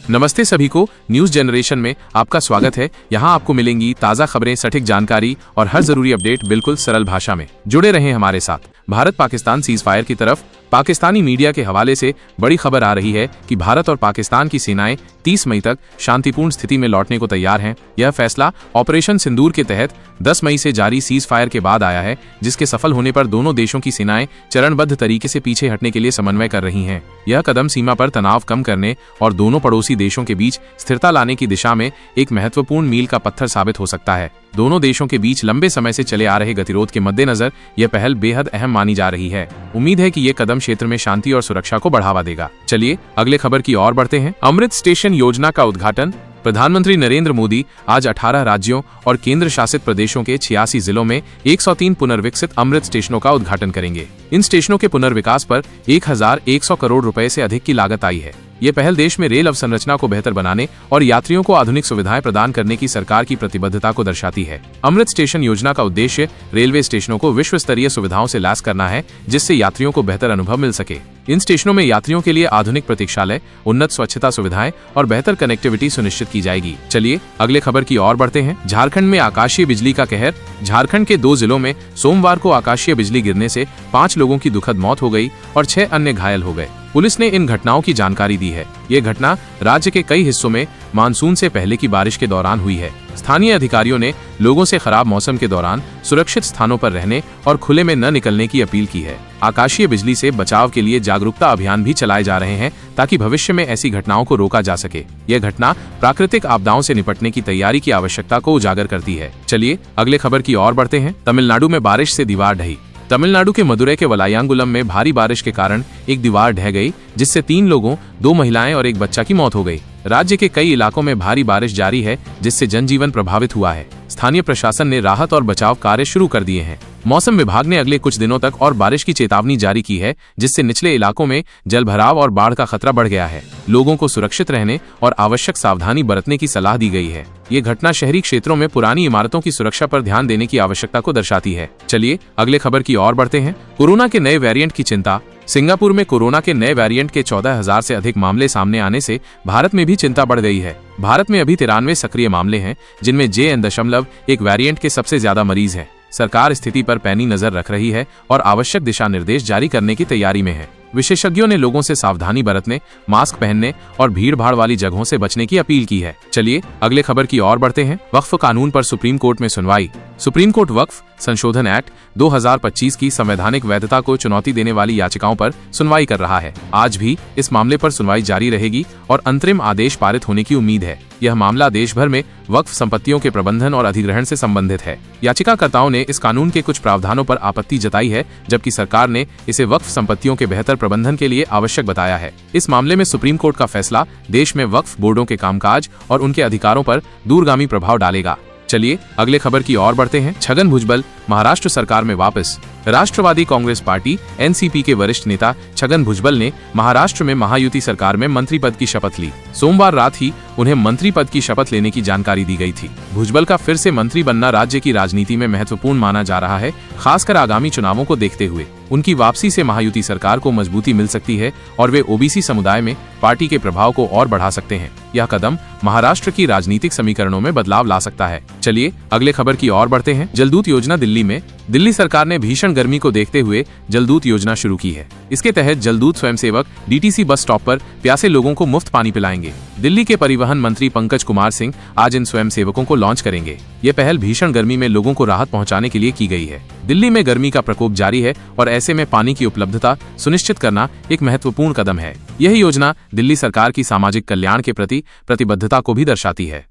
नमस्ते सभी को, न्यूज जनरेशन में आपका स्वागत है। यहाँ आपको मिलेंगी ताज़ा खबरें, सटीक जानकारी और हर जरूरी अपडेट बिल्कुल सरल भाषा में। जुड़े रहें हमारे साथ। भारत पाकिस्तान सीज फायर की तरफ पाकिस्तानी मीडिया के हवाले से बड़ी खबर आ रही है कि भारत और पाकिस्तान की सेनाएं 30 मई तक शांतिपूर्ण स्थिति में लौटने को तैयार हैं। यह फैसला ऑपरेशन सिंदूर के तहत 10 मई से जारी सीज फायर के बाद आया है, जिसके सफल होने पर दोनों देशों की सेनाएं चरणबद्ध तरीके से पीछे हटने के लिए समन्वय कर रही हैं। यह कदम सीमा पर तनाव कम करने और दोनों पड़ोसी देशों के बीच स्थिरता लाने की दिशा में एक महत्वपूर्ण मील का पत्थर साबित हो सकता है। दोनों देशों के बीच लंबे समय से चले आ रहे गतिरोध के मद्देनजर यह पहल बेहद अहम मानी जा रही है। उम्मीद है कि ये कदम क्षेत्र में शांति और सुरक्षा को बढ़ावा देगा। चलिए अगले खबर की ओर बढ़ते हैं। अमृत स्टेशन योजना का उद्घाटन। प्रधानमंत्री नरेंद्र मोदी आज 18 राज्यों और केंद्र शासित प्रदेशों के 86 जिलों में 103 पुनर्विकसित अमृत स्टेशनों का उद्घाटन करेंगे। इन स्टेशनों के पुनर्विकास पर 1100 करोड़ रुपए से अधिक की लागत आई है। ये पहल देश में रेल अवसंरचना को बेहतर बनाने और यात्रियों को आधुनिक सुविधाएं प्रदान करने की सरकार की प्रतिबद्धता को दर्शाती है। अमृत स्टेशन योजना का उद्देश्य रेलवे स्टेशनों को विश्व स्तरीय सुविधाओं से लैस करना है, जिससे यात्रियों को बेहतर अनुभव मिल सके। इन स्टेशनों में यात्रियों के लिए आधुनिक प्रतीक्षालय, उन्नत स्वच्छता सुविधाएं और बेहतर कनेक्टिविटी सुनिश्चित की जाएगी। चलिए अगले खबर की ओर बढ़ते हैं। झारखंड में आकाशीय बिजली का कहर। झारखंड के 2 जिलों में सोमवार को आकाशीय बिजली गिरने से 5 लोगों की दुखद मौत हो गई और 6 अन्य घायल हो गए। पुलिस ने इन घटनाओं की जानकारी दी है। ये घटना राज्य के कई हिस्सों में मानसून से पहले की बारिश के दौरान हुई है। स्थानीय अधिकारियों ने लोगों से खराब मौसम के दौरान सुरक्षित स्थानों पर रहने और खुले में न निकलने की अपील की है। आकाशीय बिजली से बचाव के लिए जागरूकता अभियान भी चलाए जा रहे हैं, ताकि भविष्य में ऐसी घटनाओं को रोका जा सके। यह घटना प्राकृतिक आपदाओं से निपटने की तैयारी की आवश्यकता को उजागर करती है। चलिए अगले खबर की ओर बढ़ते हैं। तमिलनाडु में बारिश से दीवार ढही। तमिलनाडु के मदुरै के वलायांगुलम में भारी बारिश के कारण एक दीवार ढह गई, जिससे 3 लोगों, 2 महिलाएं और एक बच्चा की मौत हो गई। राज्य के कई इलाकों में भारी बारिश जारी है, जिससे जनजीवन प्रभावित हुआ है। स्थानीय प्रशासन ने राहत और बचाव कार्य शुरू कर दिए हैं। मौसम विभाग ने अगले कुछ दिनों तक और बारिश की चेतावनी जारी की है, जिससे निचले इलाकों में जलभराव और बाढ़ का खतरा बढ़ गया है। लोगों को सुरक्षित रहने और आवश्यक सावधानी बरतने की सलाह दी गई है। ये घटना शहरी क्षेत्रों में पुरानी इमारतों की सुरक्षा पर ध्यान देने की आवश्यकता को दर्शाती है। चलिए अगले खबर की ओर बढ़ते हैं। कोरोना के नए वेरिएंट की चिंता। सिंगापुर में कोरोना के नए वेरिएंट के 14,000 से अधिक मामले सामने आने से भारत में भी चिंता बढ़ गई है। भारत में अभी 93 सक्रिय मामले हैं, जिनमें JN.1 वेरिएंट के सबसे ज्यादा मरीज हैं। सरकार स्थिति पर पैनी नजर रख रही है और आवश्यक दिशा निर्देश जारी करने की तैयारी में है। विशेषज्ञों ने लोगों से सावधानी बरतने, मास्क पहनने और भीड़ भाड़ वाली जगहों से बचने की अपील की है। चलिए अगले खबर की ओर बढ़ते हैं। वक्फ कानून पर सुप्रीम कोर्ट में सुनवाई। सुप्रीम कोर्ट वक्फ संशोधन एक्ट 2025 की संवैधानिक वैधता को चुनौती देने वाली याचिकाओं पर सुनवाई कर रहा है। आज भी इस मामले पर सुनवाई जारी रहेगी और अंतरिम आदेश पारित होने की उम्मीद है। यह मामला देश भर में वक्फ संपत्तियों के प्रबंधन और अधिग्रहण से संबंधित है। याचिकाकर्ताओं ने इस कानून के कुछ प्रावधानों पर आपत्ति जताई है, जबकि सरकार ने इसे वक्फ संपत्तियों के बेहतर प्रबंधन के लिए आवश्यक बताया है। इस मामले में सुप्रीम कोर्ट का फैसला देश में वक्फ बोर्डों के कामकाज और उनके अधिकारों पर दूरगामी प्रभाव डालेगा। चलिए अगले खबर की ओर बढ़ते हैं। छगन भुजबल महाराष्ट्र सरकार में वापस। राष्ट्रवादी कांग्रेस पार्टी NCP के वरिष्ठ नेता छगन भुजबल ने महाराष्ट्र में महायुति सरकार में मंत्री पद की शपथ ली। सोमवार रात ही उन्हें मंत्री पद की शपथ लेने की जानकारी दी गई थी। भुजबल का फिर से मंत्री बनना राज्य की राजनीति में महत्वपूर्ण माना जा रहा है, खासकर आगामी चुनावों को देखते हुए। उनकी वापसी से महायुति सरकार को मजबूती मिल सकती है और वे OBC समुदाय में पार्टी के प्रभाव को और बढ़ा सकते हैं। यह कदम महाराष्ट्र की राजनीतिक समीकरणों में बदलाव ला सकता है। चलिए अगले खबर की ओर बढ़ते हैं। जलदूत योजना दिल्ली में। दिल्ली सरकार ने भीषण गर्मी को देखते हुए जलदूत योजना शुरू की है। इसके तहत जलदूत स्वयंसेवक DTC बस स्टॉप पर प्यासे लोगों को मुफ्त पानी पिलाएंगे। दिल्ली के परिवहन मंत्री पंकज कुमार सिंह आज इन स्वयंसेवकों को लॉन्च करेंगे। ये पहल भीषण गर्मी में लोगों को राहत पहुंचाने के लिए की गई है। दिल्ली में गर्मी का प्रकोप जारी है और ऐसे में पानी की उपलब्धता सुनिश्चित करना एक महत्वपूर्ण कदम है। यह योजना दिल्ली सरकार की सामाजिक कल्याण के प्रति प्रतिबद्धता को भी दर्शाती है।